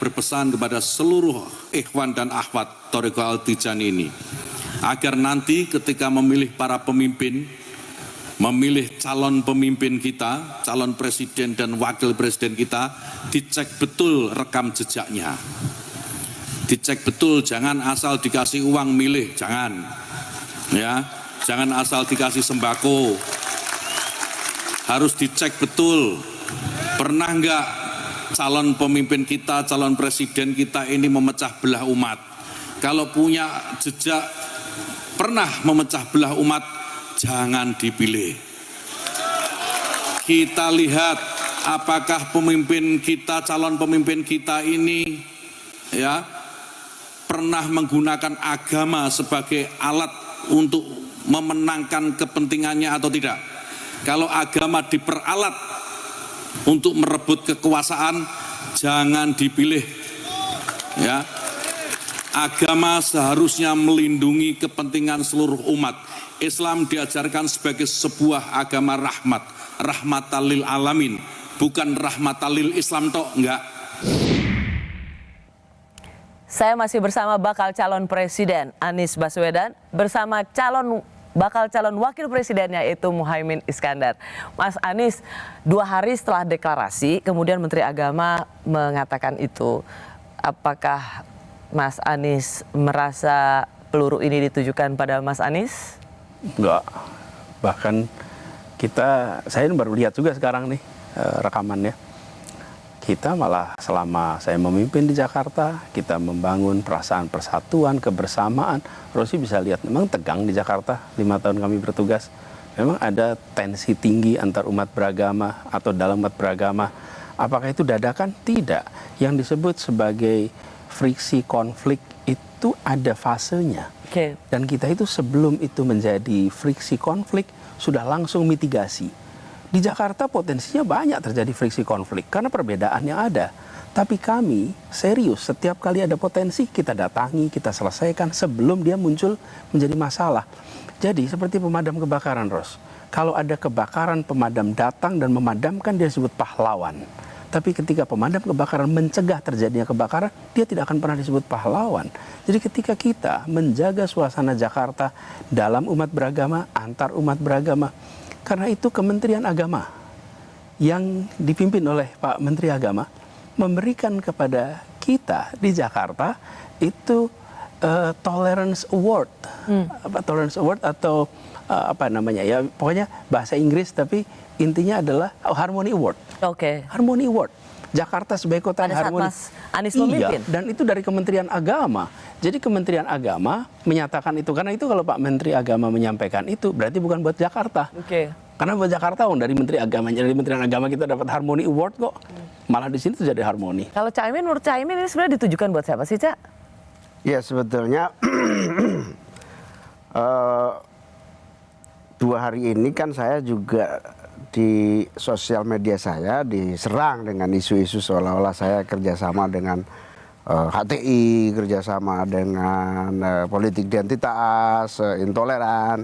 berpesan kepada seluruh ikhwan dan akhwat Thariqah Al-Tijani ini, agar nanti ketika memilih para pemimpin, memilih calon pemimpin kita, calon presiden dan wakil presiden kita, dicek betul rekam jejaknya. Dicek betul, jangan asal dikasih uang milih, jangan. Ya, jangan asal dikasih sembako. Harus dicek betul, pernah enggak calon pemimpin kita, calon presiden kita ini memecah belah umat. Kalau punya jejak pernah memecah belah umat, jangan dipilih. Kita lihat apakah pemimpin kita, calon pemimpin kita ini ya pernah menggunakan agama sebagai alat untuk memenangkan kepentingannya atau tidak. Kalau agama diperalat untuk merebut kekuasaan, jangan dipilih. Ya. Agama seharusnya melindungi kepentingan seluruh umat. Islam diajarkan sebagai sebuah agama rahmat, rahmatan lil alamin, bukan rahmatan lil Islam tok, enggak. Saya masih bersama bakal calon presiden Anies Baswedan bersama bakal calon wakil presidennya yaitu Muhaimin Iskandar. Mas Anies, 2 hari setelah deklarasi, kemudian Menteri Agama mengatakan itu. Apakah Mas Anies merasa peluru ini ditujukan pada Mas Anies? Enggak. Bahkan saya baru lihat juga sekarang nih rekamannya. Kita malah selama saya memimpin di Jakarta, kita membangun perasaan persatuan, kebersamaan. Rosi bisa lihat memang tegang di Jakarta 5 tahun kami bertugas. Memang ada tensi tinggi antar umat beragama atau dalam umat beragama. Apakah itu dadakan? Tidak. Yang disebut sebagai friksi konflik itu ada fasenya. Okay. Dan kita itu sebelum itu menjadi friksi konflik sudah langsung mitigasi. Di Jakarta potensinya banyak terjadi friksi konflik karena perbedaannya ada. Tapi kami serius, setiap kali ada potensi kita datangi, kita selesaikan sebelum dia muncul menjadi masalah. Jadi seperti pemadam kebakaran, Ros. Kalau ada kebakaran, pemadam datang dan memadamkan, dia disebut pahlawan. Tapi ketika pemadam kebakaran mencegah terjadinya kebakaran, dia tidak akan pernah disebut pahlawan. Jadi ketika kita menjaga suasana Jakarta dalam umat beragama, antar umat beragama, karena itu Kementerian Agama yang dipimpin oleh Pak Menteri Agama memberikan kepada kita di Jakarta itu Tolerance Award, Tolerance Award atau apa namanya ya, pokoknya bahasa Inggris tapi intinya adalah Harmony Award. Oke. Harmony Award. Jakarta sebagai kota yang harmoni. Mas Anies memimpin. Iya, dan itu dari Kementerian Agama. Jadi Kementerian Agama menyatakan itu, karena itu kalau Pak Menteri Agama menyampaikan itu berarti bukan buat Jakarta. Oke. Karena buat Jakarta dari Menteri Agamanya, dari Kementerian Agama kita dapat Harmony Award kok. Malah di sini terjadi harmoni. Kalau Caimin, menurut Caimin ini sebenarnya ditujukan buat siapa sih, Cak? Ya sebetulnya 2 hari ini kan saya juga di sosial media saya diserang dengan isu-isu seolah-olah saya kerjasama dengan HTI, kerjasama dengan politik identitas, intoleran.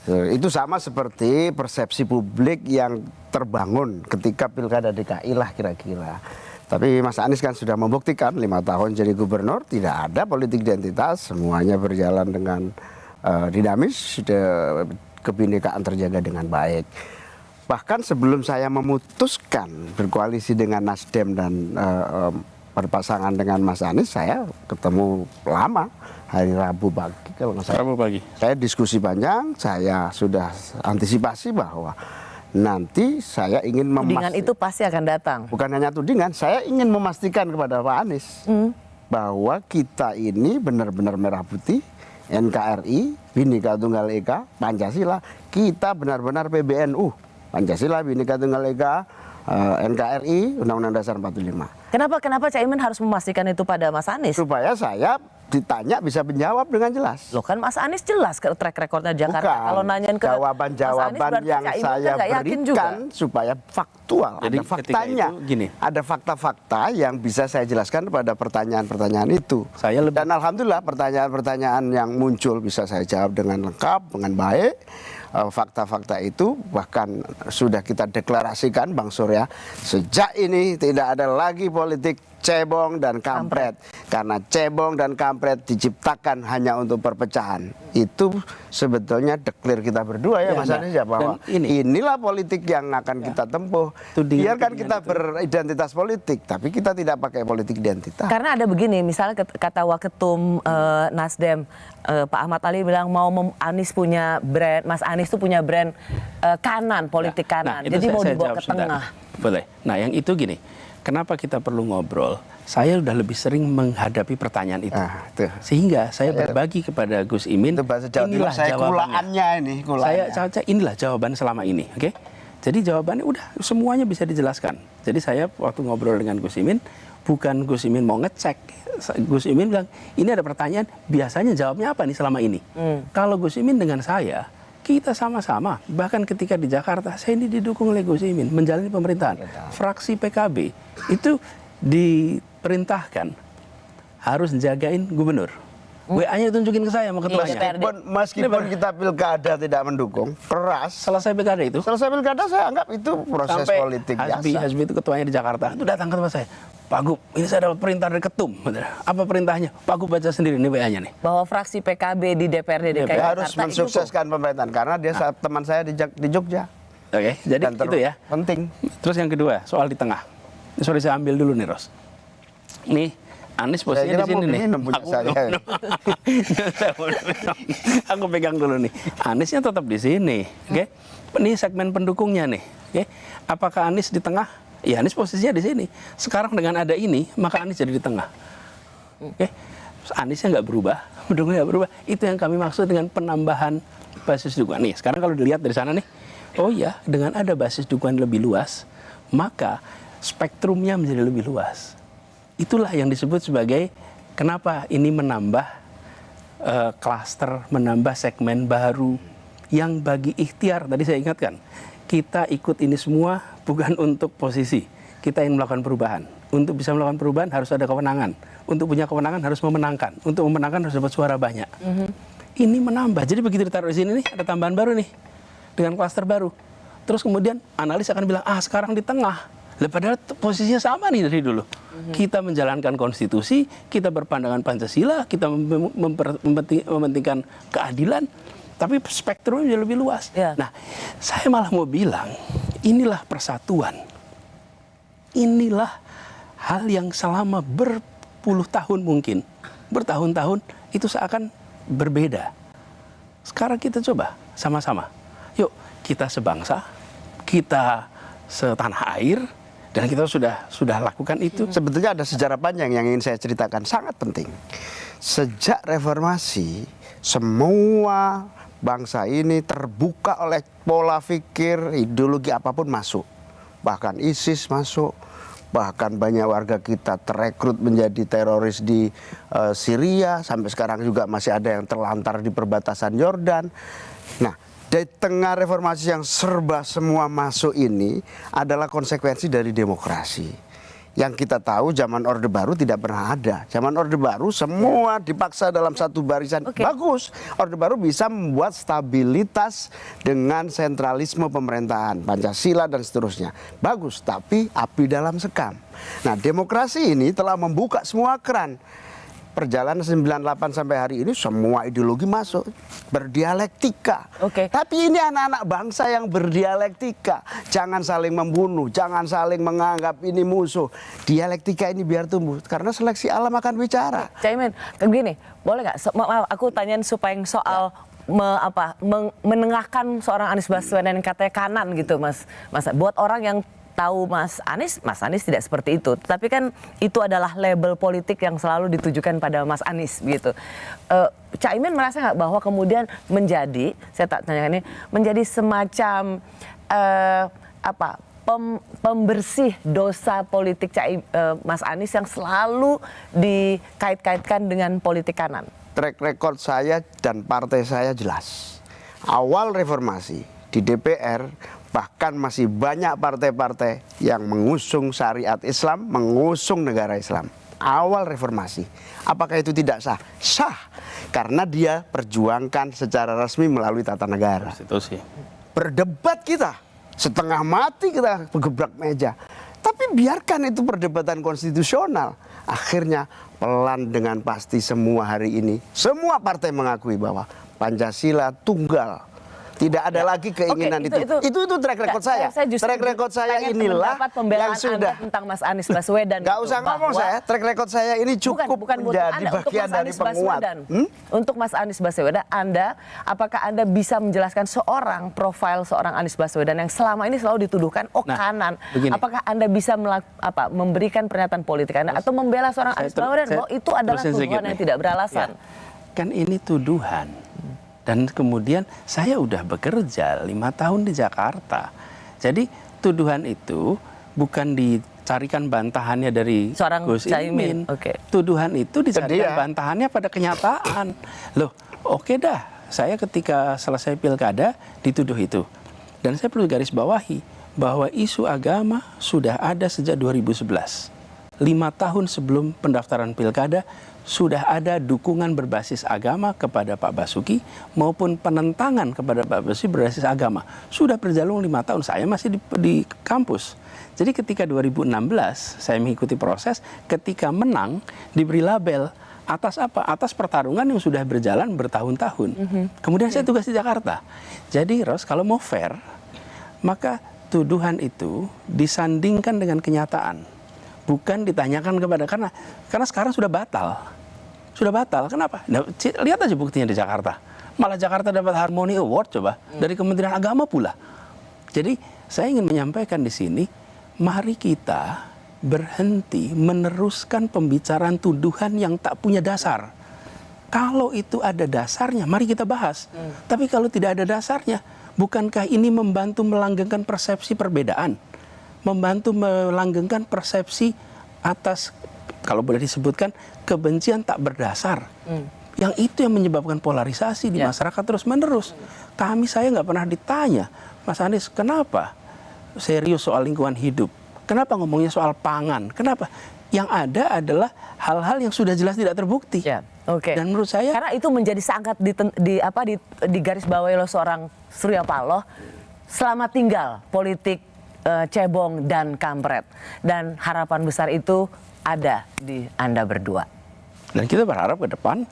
Itu sama seperti persepsi publik yang terbangun ketika Pilkada DKI lah kira-kira. Tapi Mas Anies kan sudah membuktikan 5 tahun jadi gubernur, tidak ada politik identitas, semuanya berjalan dengan dinamis, kebinekaan terjaga dengan baik. Bahkan sebelum saya memutuskan berkoalisi dengan Nasdem dan berpasangan dengan Mas Anies, saya ketemu lama hari Rabu pagi kalau nggak salah. Rabu pagi. Saya diskusi panjang, saya sudah antisipasi bahwa nanti saya ingin Tudingan itu pasti akan datang. Bukan hanya tudingan, saya ingin memastikan kepada Pak Anies bahwa kita ini benar-benar merah putih, NKRI, Bhinneka Tunggal Ika, Pancasila, kita benar-benar PBNU. Pancasila, Bhinneka Tunggal Ika, NKRI, Undang-Undang Dasar 45. Kenapa Caimin harus memastikan itu pada Mas Anies? Supaya saya ditanya bisa menjawab dengan jelas. Loh kan Mas Anies jelas ke track recordnya Jakarta. Bukan. Kalau nanyain ke Jawaban-jawaban Mas Anies, yang berarti Caimin saya nggak yakin juga. berikan supaya faktual, Jadi ada ketika faktanya, itu gini. ada fakta-fakta yang bisa saya jelaskan pada pertanyaan-pertanyaan itu. Dan alhamdulillah pertanyaan-pertanyaan yang muncul bisa saya jawab dengan lengkap, dengan baik. Fakta-fakta itu bahkan sudah kita deklarasikan, Bang Surya, sejak ini tidak ada lagi politik cebong dan kampret. Karena cebong dan kampret diciptakan hanya untuk perpecahan. Itu sebetulnya declare kita berdua ya, Mas Anies, ya, bahwa inilah politik yang akan kita tempuh. Biarkan kita beridentitas politik, tapi kita tidak pakai politik identitas. Karena ada begini, misalnya kata Waketum Nasdem, Pak Ahmad Ali bilang mau Anies punya brand, Mas Anies tuh punya brand kanan, politik kanan. Jadi mau dibawa ke tengah. Boleh. Nah yang itu gini, kenapa kita perlu ngobrol? Saya udah lebih sering menghadapi pertanyaan itu. Sehingga saya berbagi kepada Gus Imin, inilah jawabannya. Inilah jawaban selama ini. Oke? Jadi jawabannya udah semuanya bisa dijelaskan. Jadi saya waktu ngobrol dengan Gus Imin, bukan Gus Imin mau ngecek. Gus Imin bilang, ini ada pertanyaan, biasanya jawabnya apa nih selama ini? Kalau Gus Imin dengan saya, kita sama-sama, bahkan ketika di Jakarta, saya ini didukung oleh Gus Imin, menjalani pemerintahan. Fraksi PKB itu diperintahkan harus jagain gubernur. WA-nya tunjukin ke saya sama ketuanya. Meskipun kita pilkada tidak mendukung, keras. Selesai pilkada itu? Selesai pilkada saya anggap itu proses politik biasa. Hasbi itu ketuanya di Jakarta, itu datang ke tempat saya. Pak Gub, ini saya dapat perintah dari ketum. Apa perintahnya? Pak Gub baca sendiri, ini WA-nya nih. Bahwa fraksi PKB di DPRD DKI Jakarta harus mensukseskan pemerintahan, karena dia teman saya di Jogja. Oke, jadi itu ya. Penting. Terus yang kedua, soal di tengah. Sorry, saya ambil dulu nih, Ros. Nih, Anies posisinya di sini nih. Aku pegang dulu nih. Aniesnya tetap di sini. Oke. Ini segmen pendukungnya nih. Oke. Apakah Anies di tengah? Ya, Anies posisinya di sini. Sekarang dengan ada ini, maka Anies jadi di tengah. Oke. Aniesnya nggak berubah, pendukungnya nggak berubah. Itu yang kami maksud dengan penambahan basis dukungan. Nih, sekarang kalau dilihat dari sana nih, oh ya, dengan ada basis dukungan lebih luas, maka spektrumnya menjadi lebih luas. Itulah yang disebut sebagai kenapa ini menambah klaster, menambah segmen baru yang bagi ikhtiar, tadi saya ingatkan, kita ikut ini semua bukan untuk posisi, kita ingin melakukan perubahan. Untuk bisa melakukan perubahan harus ada kewenangan, untuk punya kewenangan harus memenangkan, untuk memenangkan harus dapat suara banyak. Ini menambah, jadi begitu ditaruh di sini nih, ada tambahan baru nih, dengan klaster baru. Terus kemudian analis akan bilang, sekarang di tengah. Padahal posisinya sama nih dari dulu. Kita menjalankan konstitusi, kita berpandangan Pancasila, kita mementingkan keadilan, tapi spektrumnya lebih luas. Nah, saya malah mau bilang, inilah persatuan. Inilah hal yang selama berpuluh tahun mungkin, bertahun-tahun itu seakan berbeda. Sekarang kita coba sama-sama. Yuk, kita sebangsa, kita setanah air, dan kita sudah lakukan itu. Sebetulnya ada sejarah panjang yang ingin saya ceritakan, sangat penting. Sejak reformasi, semua bangsa ini terbuka oleh pola pikir, ideologi apapun masuk. Bahkan ISIS masuk, bahkan banyak warga kita terekrut menjadi teroris di Syria, sampai sekarang juga masih ada yang terlantar di perbatasan Yordan. Nah, dari tengah reformasi yang serba semua masuk ini adalah konsekuensi dari demokrasi. Yang kita tahu zaman Orde Baru tidak pernah ada. Zaman Orde Baru semua dipaksa dalam satu barisan. Bagus. Orde Baru bisa membuat stabilitas dengan sentralisme pemerintahan, Pancasila dan seterusnya. Bagus, tapi api dalam sekam. Nah, demokrasi ini telah membuka semua keran. Perjalanan 98 sampai hari ini semua ideologi masuk, berdialektika. Tapi ini anak-anak bangsa yang berdialektika. Jangan saling membunuh, jangan saling menganggap ini musuh. Dialektika ini biar tumbuh, karena seleksi alam akan bicara. Caimin, begini, boleh nggak? Maaf, aku tanyain supaya soal menengahkan seorang Anies Baswedan yang katanya kanan gitu, Mas. Buat orang yang tahu Mas Anies tidak seperti itu. Tapi kan itu adalah label politik yang selalu ditujukan pada Mas Anies gitu. Caimin merasa nggak bahwa kemudian menjadi, saya tak tanya ini, menjadi semacam pembersih dosa politik Mas Anies yang selalu dikait-kaitkan dengan politik kanan? Track record saya dan partai saya jelas. Awal reformasi di DPR, bahkan masih banyak partai-partai yang mengusung syariat Islam, mengusung negara Islam. Awal reformasi. Apakah itu tidak sah? Sah. Karena dia perjuangkan secara resmi melalui tata negara. Konstitusi. Berdebat kita, setengah mati kita gebrak meja. Tapi biarkan itu perdebatan konstitusional. Akhirnya pelan dengan pasti semua hari ini, semua partai mengakui bahwa Pancasila tunggal. Tidak ada lagi keinginan itu track record saya. Track record saya inilah yang sudah tentang Mas Anies Baswedan. Gak usah ngomong saya. Track record saya ini cukup menjadi bagian dari penguat. Untuk Mas Anies Baswedan, apakah Anda bisa menjelaskan profil seorang Anies Baswedan yang selama ini selalu dituduhkan kanan? Begini. Apakah Anda bisa memberikan pernyataan politik Anda atau membela seorang Anies Baswedan bahwa itu adalah tuduhan yang tidak beralasan? Ya, kan ini tuduhan. Dan kemudian saya udah bekerja 5 tahun di Jakarta. Jadi tuduhan itu bukan dicarikan bantahannya dari seorang Gus Imin. Tuduhan itu dicarikan bantahannya pada kenyataan. Loh, oke dah. Saya ketika selesai pilkada dituduh itu. Dan saya perlu garis bawahi bahwa isu agama sudah ada sejak 2011. 5 tahun sebelum pendaftaran pilkada sudah ada dukungan berbasis agama kepada Pak Basuki maupun penentangan kepada Pak Basuki berbasis agama. Sudah berjalan 5 tahun, saya masih di kampus. Jadi ketika 2016 saya mengikuti proses, ketika menang diberi label atas apa? Atas pertarungan yang sudah berjalan bertahun-tahun. Kemudian saya tugas di Jakarta. Jadi Ros, kalau mau fair, maka tuduhan itu disandingkan dengan kenyataan. Bukan ditanyakan karena sekarang sudah batal. Sudah batal. Kenapa? Nah, lihat aja buktinya di Jakarta. Malah Jakarta dapat Harmony Award coba dari Kementerian Agama pula. Jadi saya ingin menyampaikan di sini, mari kita berhenti meneruskan pembicaraan tuduhan yang tak punya dasar. Kalau itu ada dasarnya, mari kita bahas. Tapi kalau tidak ada dasarnya, bukankah ini membantu melanggengkan persepsi perbedaan? Membantu melanggengkan persepsi atas, kalau boleh disebutkan, kebencian tak berdasar. Yang itu yang menyebabkan polarisasi di masyarakat terus-menerus. Saya nggak pernah ditanya, Mas Anies, kenapa serius soal lingkungan hidup? Kenapa ngomongnya soal pangan? Kenapa? Yang ada adalah hal-hal yang sudah jelas tidak terbukti. Dan menurut saya, karena itu menjadi sangat digarisbawahi oleh seorang Surya Paloh selama tinggal politik cebong dan kampret, dan harapan besar itu ada di Anda berdua. Dan kita berharap ke depan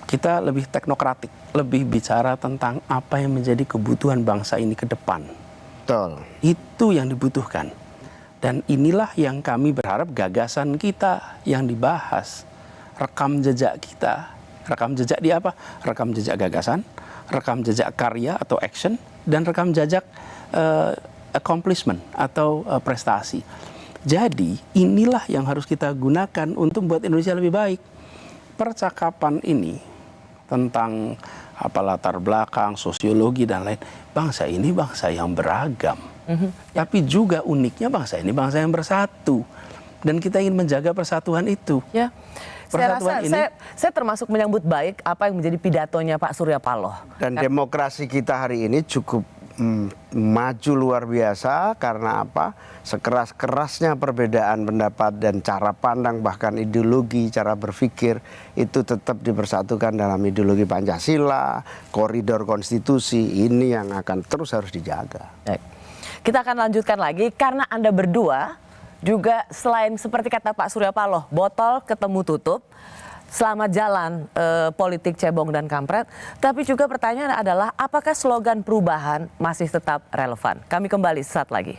kita lebih teknokratik, lebih bicara tentang apa yang menjadi kebutuhan bangsa ini ke depan. Betul. Itu yang dibutuhkan. Dan inilah yang kami berharap gagasan kita yang dibahas, rekam jejak kita. Rekam jejak di apa? Rekam jejak gagasan, rekam jejak karya atau action, dan rekam jejak accomplishment atau prestasi. Jadi inilah yang harus kita gunakan untuk membuat Indonesia lebih baik. Percakapan ini tentang latar belakang, sosiologi dan lain, bangsa ini bangsa yang beragam. Tapi juga uniknya bangsa ini bangsa yang bersatu. Dan kita ingin menjaga persatuan itu. Ya. Saya termasuk menyambut baik apa yang menjadi pidatonya Pak Surya Paloh. Dan demokrasi kita hari ini cukup maju luar biasa. Karena apa? Sekeras-kerasnya perbedaan pendapat dan cara pandang, bahkan ideologi, cara berpikir, itu tetap dipersatukan dalam ideologi Pancasila, koridor konstitusi. Ini yang akan terus harus dijaga. Baik. Kita akan lanjutkan lagi karena Anda berdua juga selain seperti kata Pak Surya Paloh, botol ketemu tutup, selamat jalan politik cebong dan kampret. Tapi juga pertanyaan adalah apakah slogan perubahan masih tetap relevan? Kami kembali sesaat lagi.